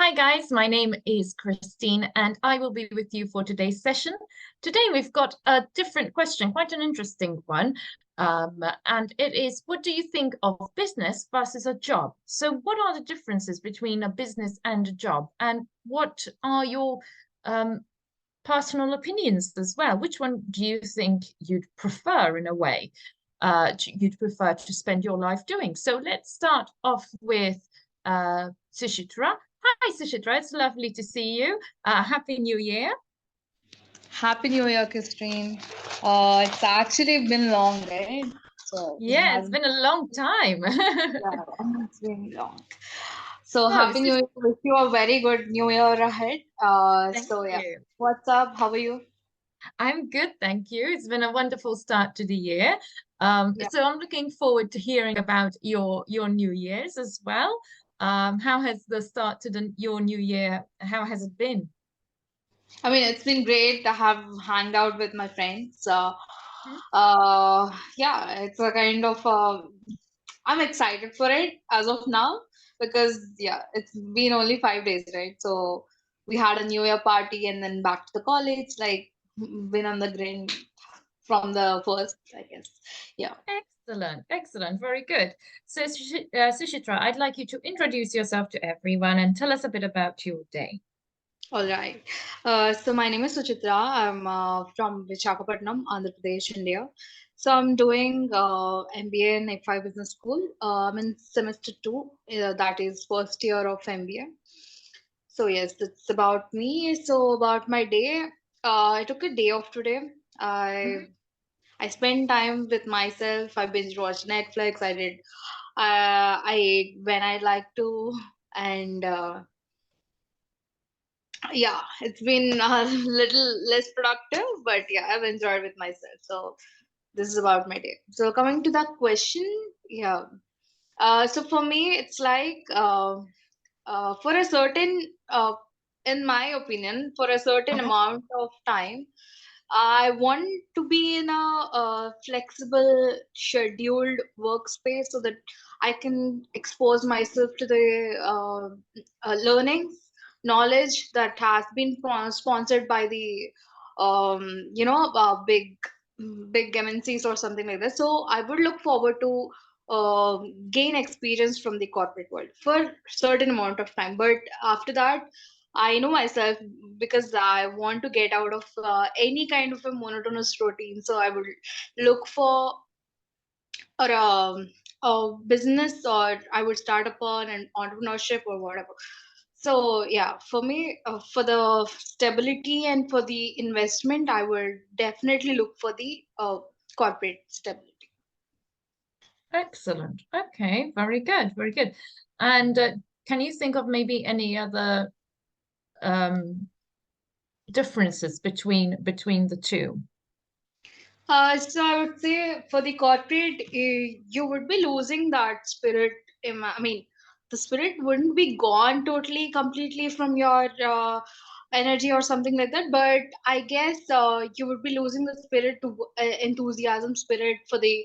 Hi guys, my name is Christine and I will be with you for today's session. Today we've got a different question, quite an interesting one. And it is, what do you think of business versus a job? So what are the differences between a business and a job? And what are your um, personal opinions as well? Which one do you think you'd prefer in a way? You'd prefer to spend your life doing? So let's start off with Suchitra. Hi, Suchitra. It's lovely to see you. Happy New Year. Happy New Year, Christine. It's actually been long, right? So it Yeah, it's has, been a long time. yeah, it's been long. So Oh, Happy New Year. Wish you a very good New Year ahead. thank So yeah, you. what's up? How are you? I'm good, thank you. It's been a wonderful start to the year. Yeah. So I'm looking forward to hearing about your New Year's as well. How has the start to your New Year, how has it been? I mean, it's been great. I have hanged out with my friends. Mhm. Yeah, it's a kind of I'm excited for it as of now because yeah, it's been only 5 days, right? So we had a New Year party and then back to the college, like been on the grind from the first, I guess. Yeah. Excellent, excellent, very good. So, Suchitra, I'd like you to introduce yourself to everyone and tell us a bit about your day. All right. So my name is Suchitra. I'm from Visakhapatnam, Andhra Pradesh, India. So I'm doing MBA in FI Business School. I'm in semester two. That is first year of MBA. So yes, that's about me. So about my day, I took a day off today. I Mhm. I spent time with myself. I binge watched Netflix. I did. I ate when I like to, and yeah, it's been a little less productive, but yeah, I've enjoyed with myself. So this is about my day. So coming to that question, yeah. So for me, it's like for a certain, in my opinion, for a certain Uh-huh. amount of time, I want to be in a, flexible, scheduled workspace so that I can expose myself to the learnings, knowledge that has been sponsored by the, big MNCs or something like that. So I would look forward to gain experience from the corporate world for certain amount of time. But after that, I know myself because I want to get out of any kind of a monotonous routine. So I would look for or a business, or I would start upon an entrepreneurship or whatever. So yeah, for me, for the stability and for the investment, I would definitely look for the corporate stability. Excellent. Okay, very good, very good. And can you think of maybe any other um, differences between the two? So I would say for the corporate, you would be losing that spirit. I mean, the spirit wouldn't be gone totally, completely from your energy or something like that. But I guess you would be losing the spirit to enthusiasm, spirit for the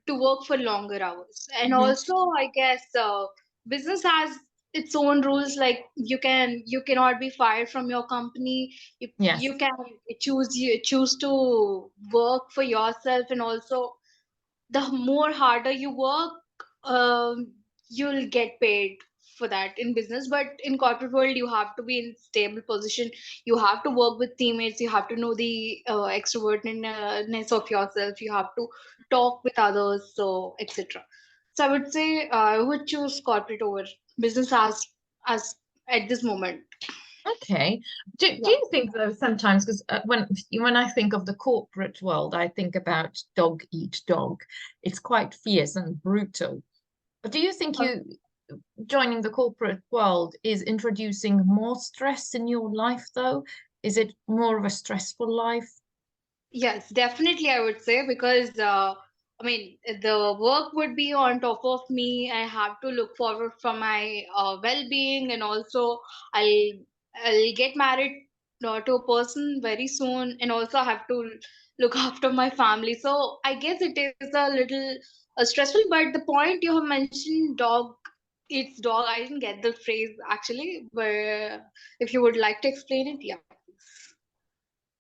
to work for longer hours. And Hmm. also, I guess business has its own rules. Like you cannot be fired from your company. You Yes. can choose to work for yourself, and also the more harder you work, you'll get paid for that in business. But in corporate world, you have to be in stable position. You have to work with teammates. You have to know the extrovertness of yourself. You have to talk with others, so etc. So I would say I would choose corporate over business as at this moment. Okay. Do Yeah. you think though sometimes because when I think of the corporate world, I think about dog eat dog. It's quite fierce and brutal. But do you think you joining the corporate world is introducing more stress in your life though? Is it more of a stressful life? Yes, definitely, I would say because I mean the work would be on top of me. I have to look forward for my well-being, and also I'll I'll get married to a person very soon, and also I have to look after my family. So I guess it is a little stressful. But the point you have mentioned, dog Eats dog. I didn't get the phrase actually, but if you would like to explain it, yeah.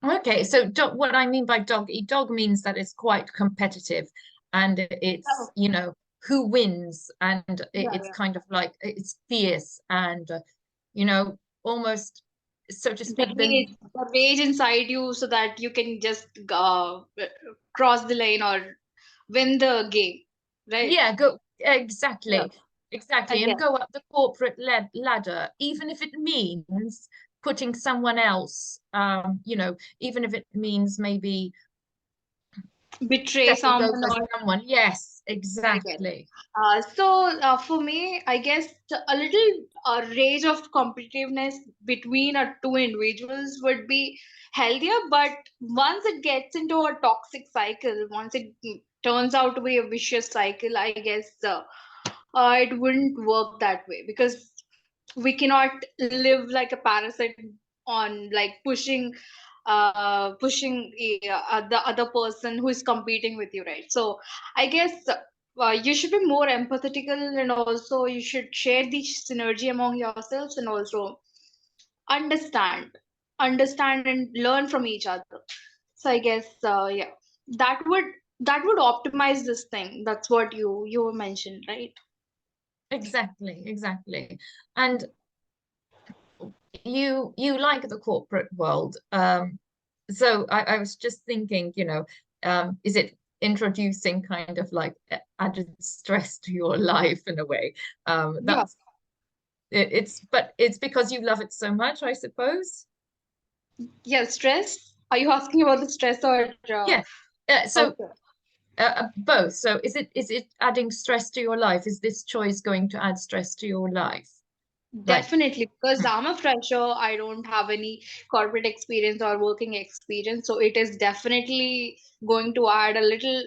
Okay, so what I mean by dog eat dog means that it's quite competitive, and it's, Oh, you know, who wins, and yeah, it's yeah. kind of like it's fierce and, you know, almost, so to speak, then The rage inside you, so that you can just cross the lane or win the game, right? yeah, go Yeah, I exactly, and guess. go up the corporate ladder, even if it means putting someone else, you know, even if it means maybe Betray stepping someone over or someone. Yes, I get. exactly. For me, I guess a little range of competitiveness between two individuals would be healthier. But once it gets into a toxic cycle, once it turns out to be a vicious cycle, I guess it wouldn't work that way, because we cannot live like a parasite on like pushing the other person who is competing with you, right? So I guess you should be more empathetical, and also you should share the synergy among yourselves, and also understand understand and learn from each other. So I guess yeah, that would that would optimize this thing. That's what you mentioned, right? Exactly, exactly. And you like the corporate world. So I was just thinking, you know, is it introducing kind of like added stress to your life in a way? Yeah. That's but it's because you love it so much, I suppose. Yeah, stress. Are you asking about the stress or Yeah. So okay? both. So is it adding stress to your life? Is this choice going to add stress to your life? Like, Definitely, because hmm, I'm a fresher. I don't have any corporate experience or working experience, so it is definitely going to add a little,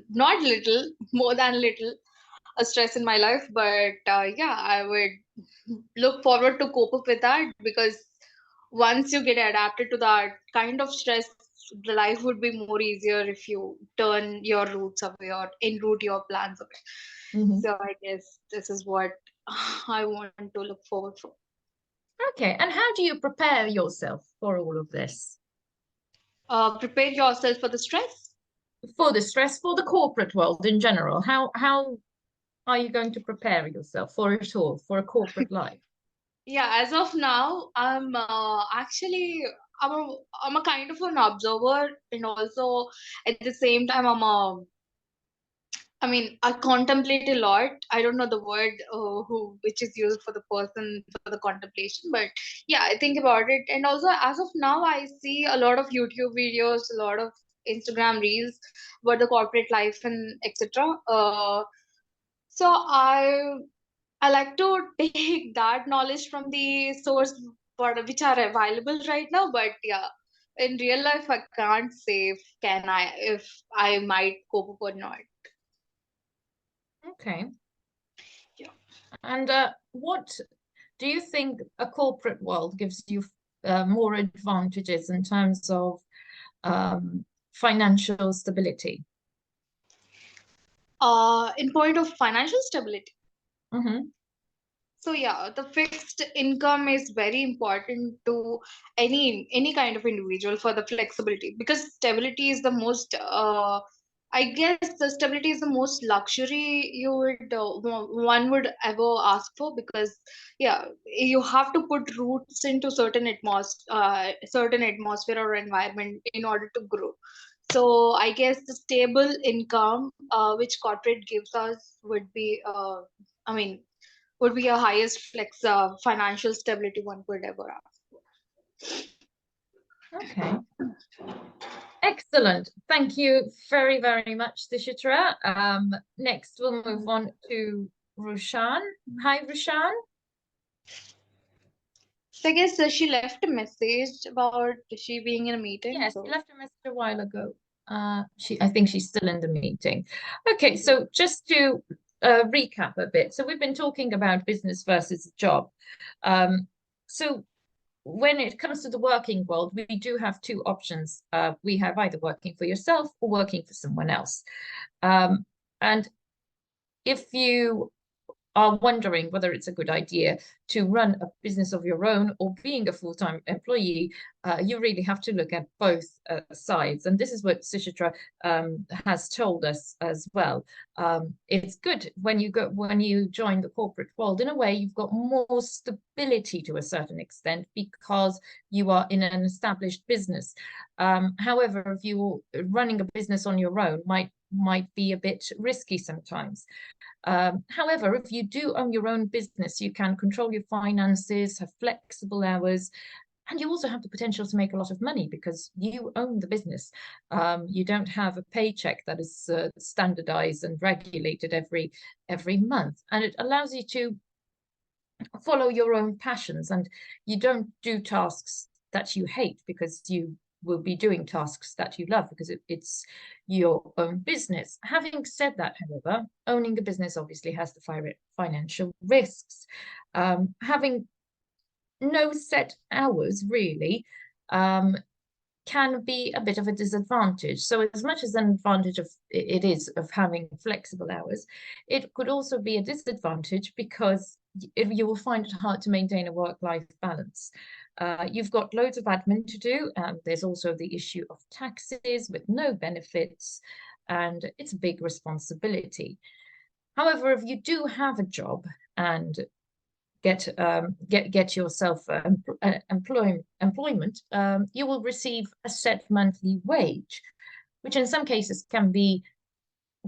not little, more than little, a stress in my life. But yeah, I would look forward to cope up with that, because once you get adapted to that kind of stress, the life would be more easier if you turn your roots away or en route your plans away. mhm. So I guess this is what I want to look forward for. Okay. And how do you prepare yourself for all of this? Prepare yourself for the stress. For the stress, for the corporate world in general? How are you going to prepare yourself for it all, for a corporate life? Yeah, as of now, I'm actually I'm a kind of an observer, and also at the same time I mean, I contemplate a lot. I don't know the word who which is used for the person for the contemplation, but yeah, I think about it. And also, as of now, I see a lot of YouTube videos, a lot of Instagram reels about the corporate life and etc. So I like to take that knowledge from the source for which are available right now. But yeah, in real life, I can't say if I might cope up or not. Okay. Yeah. And what do you think a corporate world gives you more advantages in terms of financial stability? In point of financial stability. Hmm. So yeah, the fixed income is very important to any kind of individual for the flexibility, because stability is the most I guess the stability is the most luxury one would ever ask for, because yeah, you have to put roots into certain atmosphere or environment in order to grow. So I guess the stable income which corporate gives us would be I mean would be a highest flex financial stability one could ever ask for. Okay. Excellent. Thank you very, very much, Dishitra. Next, we'll move on to Rushan. Hi, Rushan. So I guess she left a message about she being in a meeting. Yes, she So left a message a while ago. I think she's still in the meeting. Okay, so just to recap a bit. So we've been talking about business versus job. So when it comes to the working world, we do have two options. We have either working for yourself or working for someone else. And if you are wondering whether it's a good idea to run a business of your own or being a full-time employee, you really have to look at both sides. And this is what Suchitra has told us as well. It's good when you join the corporate world. In a way, you've got more stability to a certain extent because you are in an established business. However, if you're running a business on your own, might be a bit risky sometimes. However, if you do own your own business, you can control your finances, have flexible hours, and you also have the potential to make a lot of money because you own the business. You don't have a paycheck that is standardized and regulated every month, and it allows you to follow your own passions, and you don't do tasks that you hate because you will be doing tasks that you love because it's your own business. Having said that, however, owning a business obviously has the financial risks. Having no set hours really can be a bit of a disadvantage. So as much as an advantage of it is of having flexible hours, it could also be a disadvantage because you will find it hard to maintain a work-life balance. You've got loads of admin to do. There's also the issue of taxes with no benefits, and it's a big responsibility. However, if you do have a job and get yourself employment, you will receive a set monthly wage, which in some cases can be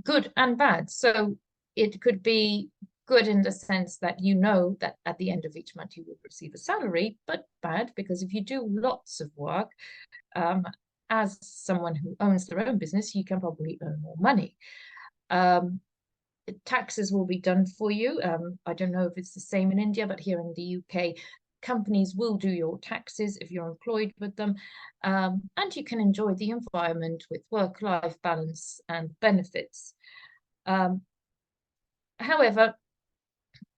good and bad. So it could be good in the sense that you know that at the end of each month you will receive a salary, but bad because if you do lots of work, as someone who owns their own business, you can probably earn more money. Taxes will be done for you. I don't know if it's the same in India, but here in the UK, companies will do your taxes if you're employed with them. And you can enjoy the environment with work-life balance and benefits. However,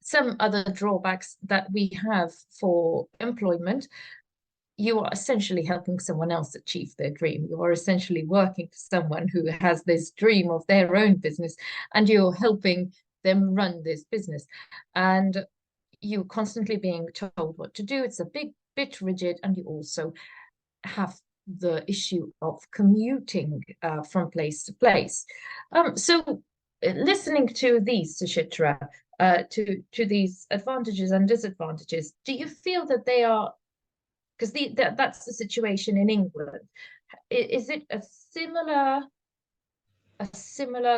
some other drawbacks that we have for employment, you are essentially helping someone else achieve their dream. You are essentially working for someone who has this dream of their own business, and you're helping them run this business. And you're constantly being told what to do. It's a bit rigid, and you also have the issue of commuting from place to place. So listening to these, Suchitra, to these advantages and disadvantages, do you feel that they are, because that's the situation in England, is it a similar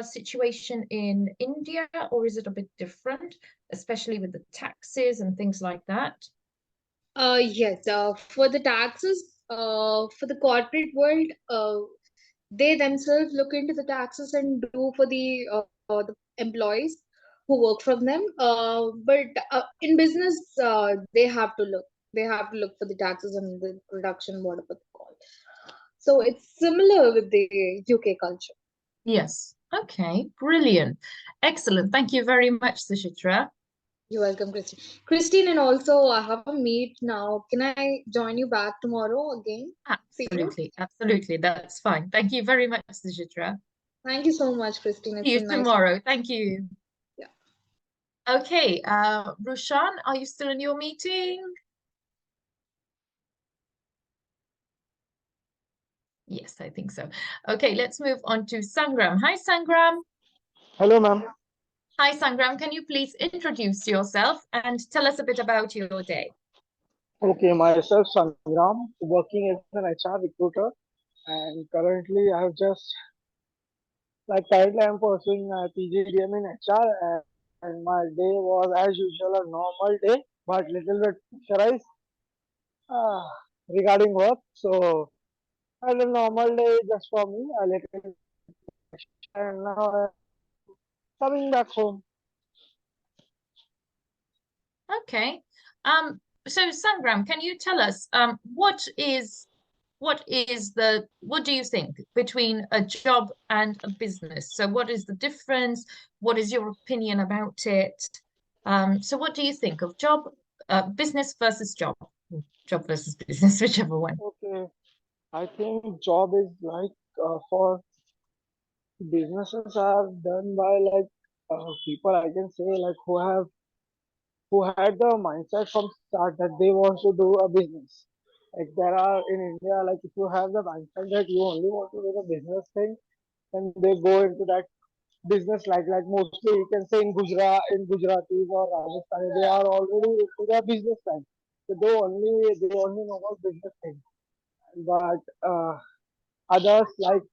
situation in India, or is it a bit different, especially with the taxes and things like that? Yes, for the taxes, for the corporate world, they themselves look into the taxes and do for the employees who work from them. But in business, they have to look. They have to look for the taxes and the production, whatever they call. So it's similar with the UK culture. Yes. Okay, brilliant. Excellent. Thank you very much, Suchitra. You're welcome, Christine. Christine, and also I have a meet now. Can I join you back tomorrow again? Absolutely, absolutely. That's fine. Thank you very much, Suchitra. Thank you so much, Christine. It's See you been nice. tomorrow. Thank you. Yeah. Okay, Rushan, are you still in your meeting? Yes, I think so. Okay, let's move on to Sangram. Hi, Sangram. Hello, ma'am. Hi, Sangram. Can you please introduce yourself and tell us a bit about your day? Okay, myself, Sangram, working as an HR recruiter, and currently currently I'm pursuing my PGDM in HR, and my day was as usual a normal day, but little bit pressurized uh, regarding work. So, as a normal day just for me, a little, and now I'm coming back home. Okay. So Sangram, can you tell us what do you think between a job and a business? So what is the difference? What is your opinion about it? So what do you think of business versus job versus business, whichever one? Okay, I think job is for businesses are done by people I can say like who had the mindset from start that they want to do a business. Like there are in India, like if you have the mindset that you only want to do the business thing, then they go into that business like mostly you can say in Gujaratis or Rajasthani, they are already into their business line. So they only know about business things. But others like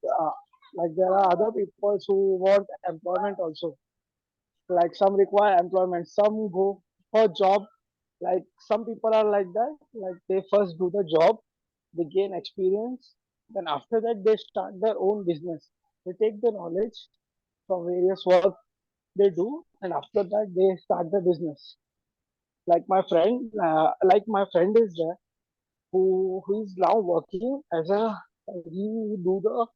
there are other people who want employment also. Like some require employment, some go for job. Like some people are like that. Like they first do the job, they gain experience, then after that they start their own business. They take the knowledge from various work they do, and after that they start the business. Like my friend is there who is now working as a he do the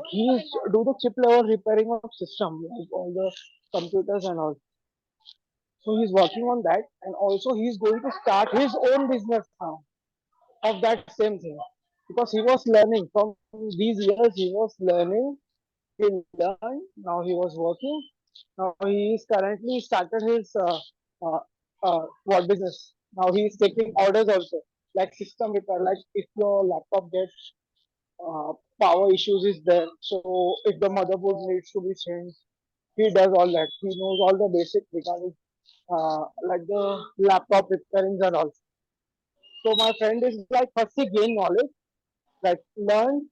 he do the chip level repairing of system like all the computers and all. So he's working on that, and also he's going to start his own business now of that same thing because he was learning from these years. He was learning. He learned. Now he was working. Now he is currently started his what business. Now he is taking orders also like system repair. Like if your laptop gets uh, power issues is there, so if the motherboard needs to be changed, he does all that. He knows all the basic regarding like the laptop repairing and all. So my friend is like first he gained knowledge, like learned,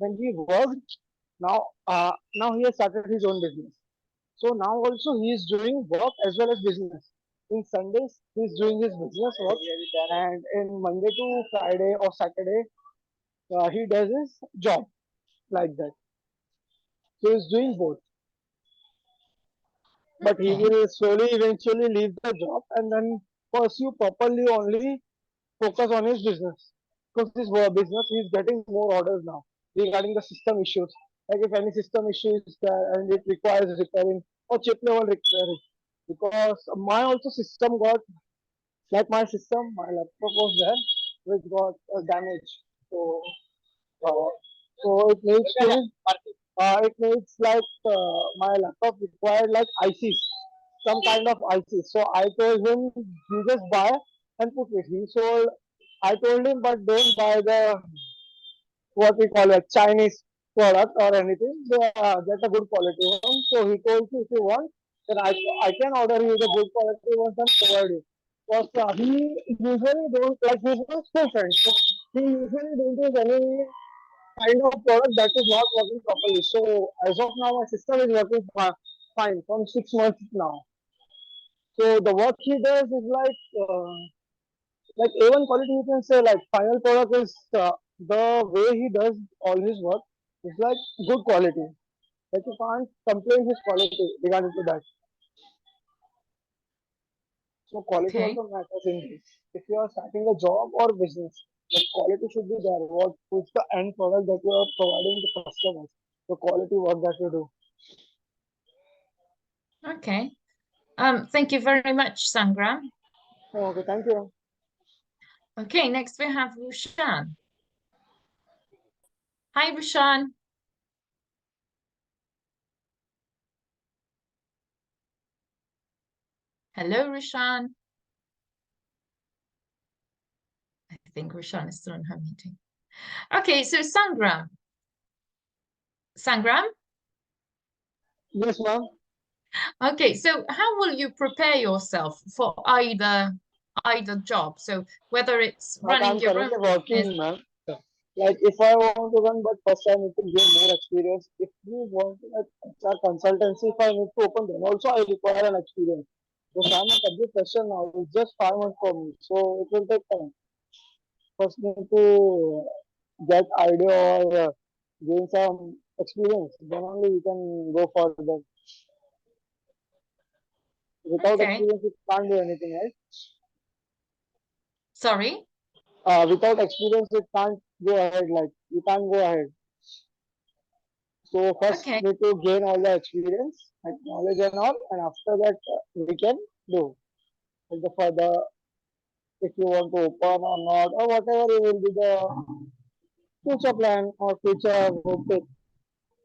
then he worked. Now he has started his own business. So now also he is doing work as well as business. In Sundays he is doing his business work, and in Monday to Friday or Saturday he does his job like that. So he's doing both, but he Okay. will slowly eventually leave the job and then pursue properly only focus on his business. Because his business, he's getting more orders now regarding the system issues. Like if any system issue is there and it requires repairing or chip level repairing. Because my also system got, like my system, my laptop was there, which got damaged. So, uh, it needs like my laptop required like ICs, some kind of ICs. So I told him, you just buy and put it. I told him, but don't buy the what we call a Chinese product or anything. Get a good quality one. So he told me if you want, then I can order you the good quality ones and provide you. Because he usually don't like his school friend. So he usually don't use any kind of product that is not working properly. So as of now, my system is working fine from 6 months now. So the work he does is like A1 quality. You can say like final product is the way he does all his work is like good quality. Like you can't complain his quality regarding to that. So quality Okay. also matters in this. If you are starting a job or business, the quality should be there. What's the end product that you are providing to customers? The quality work that you do. Okay. Thank you very much, Sangram. Okay, thank you. Okay, next we have Rushan. Hi, Rushan. Hello, Rushan. I think Rushan is still in her meeting. Okay, so Sangram. Sangram? Yes, ma'am. Okay, so how will you prepare yourself for either job? So whether it's Like running I'm your own currently business. working, ma'am. Like if I want to run, but first I need to gain more experience. If you want like a consultancy, if I need to open, then also I require an experience. Because I'm a complete fresher now. It's just 5 months for me, so it will take time. First need to get idea or gain some experience. Then only we can go further. Without Okay, experience, you can't do anything, right? sorry. Without experience, you can't go ahead. Like you can't go ahead. So first Okay, need to gain all the experience and knowledge and all, and after that we can do like the further if you want to open or not or whatever it will be the future plan or future take,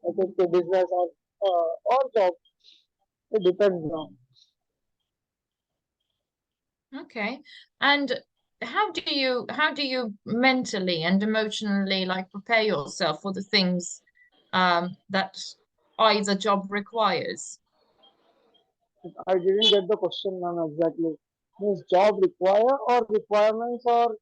I think the business or or job. It depends on. Okay. And how do you mentally and emotionally like prepare yourself for the things that either job requires? I didn't get the question, ma'am, exactly. Means job require or requirements or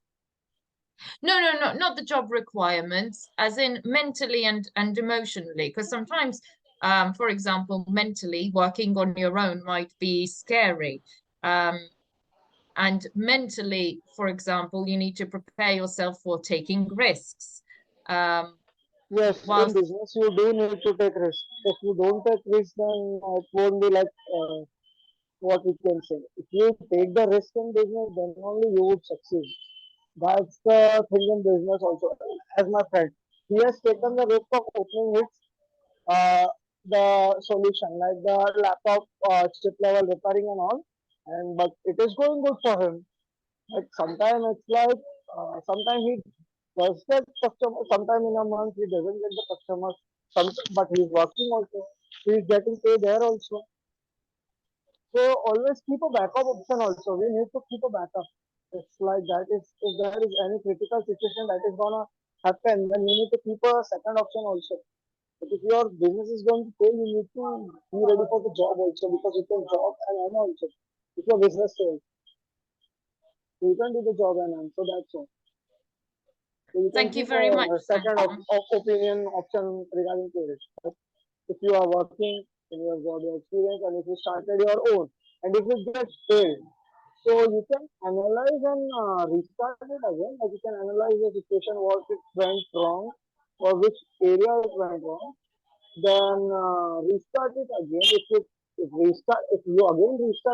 No, no, no, not the job requirements, as in mentally and emotionally. Because sometimes, for example, mentally working on your own might be scary. Um, and mentally, for example, you need to prepare yourself for taking risks. Um, yes, in whilst business you do need to take risk. If you don't take risk, then it won't be like what we can say. If you take the risk in business, then only you would succeed. That's the thing in business also. As my friend, he has taken the risk of opening his the solution, like the laptop chip level repairing and all, and but it is going good for him. Like sometimes it's like sometimes he does get customer, sometime in a month he doesn't get the customers. But he's working also. He's getting paid there also. So always keep a backup option also. We need to keep a backup. It's like that. If there is any critical situation that is gonna happen, then you need to keep a second option also. But if your business is going to fail, you need to be ready for the job also because you can job and earn also. If your business fails, so you can do the job and earn. So that's all. So you can thank you keep very much, a second Sangram. opinion option regarding to it. But if you are working and you have got your experience and if you started your own and if it gets failed, so you can analyze and restart it again. Like you can analyze the situation, what it went wrong, or which area it went wrong. Then restart it again. If you again restart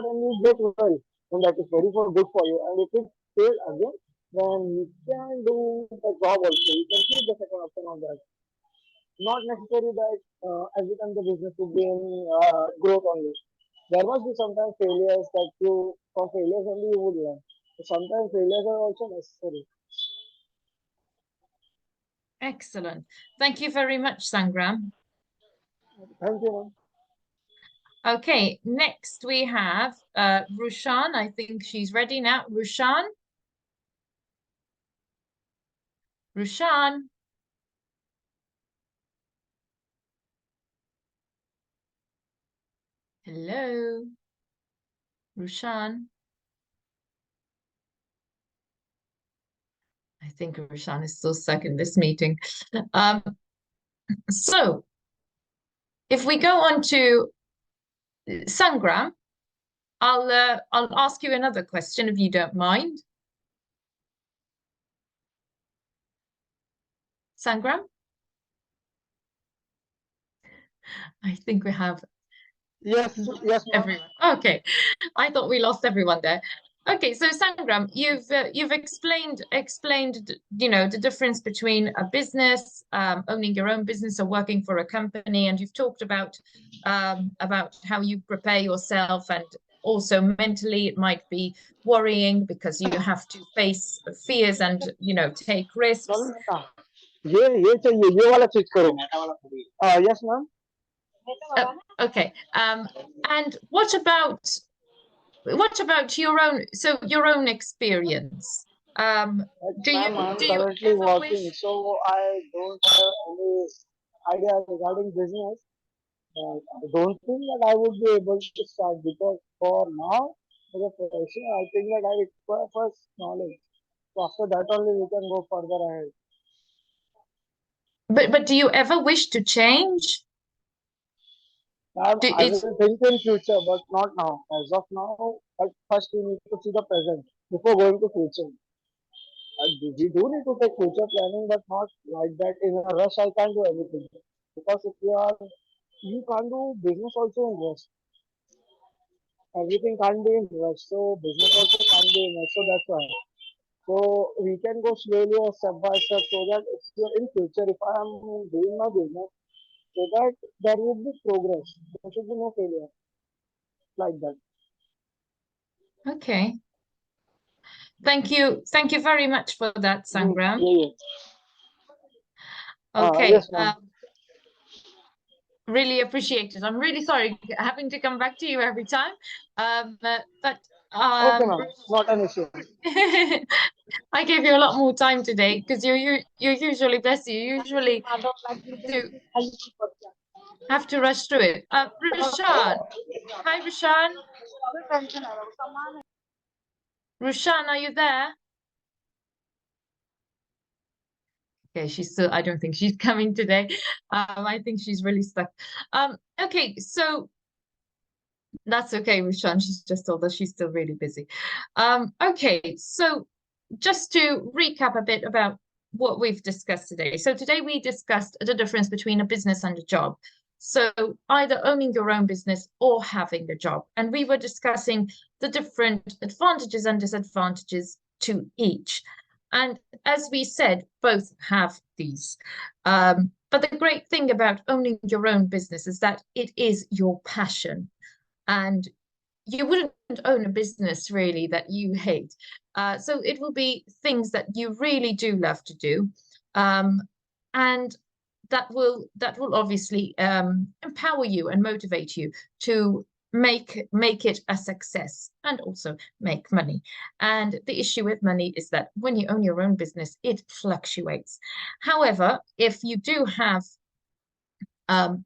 and you get well, then that is very good for you. And if it fail again, then you can do the job also. You can keep the second option of that. Not necessary that every time the business will be in growth only. There must be sometimes failures that you from failures only you would learn. So sometimes failures are also necessary. Excellent. Thank you very much, Sangram. Thank you, ma'am. Okay, next we have Rushan. I think she's ready now. Rushan? Rushan? Hello? Rushan? I think Rushan is still stuck in this meeting. Um, so if we go on to Sangram, I'll ask you another question if you don't mind. Sangram? I think we have Yes, yes, ma'am. everyone. Okay, I thought we lost everyone there. Okay, so Sangram, you've explained the difference between a business, owning your own business or working for a company, and you've talked about how you prepare yourself, and also mentally it might be worrying because you have to face fears and take risks. चलो बेटा ये चाहिए ये वाला चीज करो yes ma'am. Okay, and what about your own experience? Like, Do you ma'am, I'm do you currently ever working, wish? so I don't have any idea regarding business. I don't think that I would be able to start because for now, as a profession, I think that I require first knowledge. So after that only we can go further ahead. But do you ever wish to change? Ma'am, Do, I it's will think in future, but not now. As of now, but first we need to see the present before going to future. We do need to take future planning, but not like that in a rush. I can't do everything because if you can't do business also in rush. Everything can't be in rush, so business also can't be in rush. So that's why. So we can go slowly or step by step so that in future, if I am doing my business, so that there will be progress. There should be no failure like that. okay. Thank you very much for that, Sangram. Yeah, yeah. Okay, Yes, ma'am. Really appreciate it. I'm really sorry having to come back to you every time. But Okay, ma'am. Not an issue. I gave you a lot more time today because you usually, bless you, usually do have to rush through it. Rushan. Hi, Rushan. Rushan, are you there? Okay, she's still, I don't think she's coming today. I think she's really stuck. Okay, so that's okay, Rushan. She's just told us she's still really busy. Okay, so just to recap a bit about what we've discussed today. So today we discussed the difference between a business and a job. So either owning your own business or having a job. And we were discussing the different advantages and disadvantages to each. And as we said, both have these. But the great thing about owning your own business is that it is your passion. And you wouldn't own a business really that you hate. So it will be things that you really do love to do. And that will obviously empower you and motivate you to make it a success and also make money. And the issue with money is that when you own your own business, it fluctuates. However, if you do have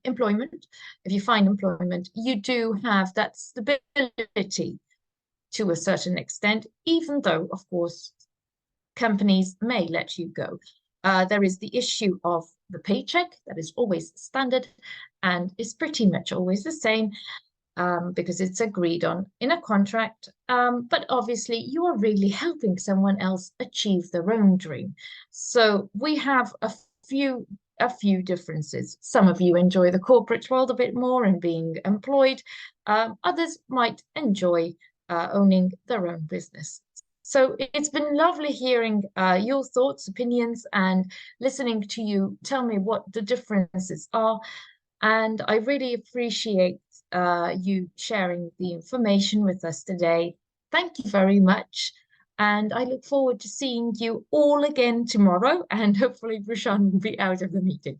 employment, if you find employment, you do have that stability to a certain extent, even though, of course, companies may let you go. There is the issue of the paycheck that is always standard and is pretty much always the same because it's agreed on in a contract. But obviously, you are really helping someone else achieve their own dream. So we have a few differences. Some of you enjoy the corporate world a bit more and being employed. Others might enjoy owning their own business. So it's been lovely hearing your thoughts, opinions, and listening to you tell me what the differences are. And I really appreciate you sharing the information with us today. Thank you very much. And I look forward to seeing you all again tomorrow. And hopefully, Rushan will be out of the meeting.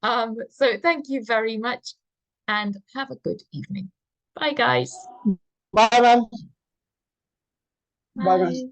So thank you very much and have a good evening. Bye, guys. Bye, ma'am. Bye, ma'am. Bye.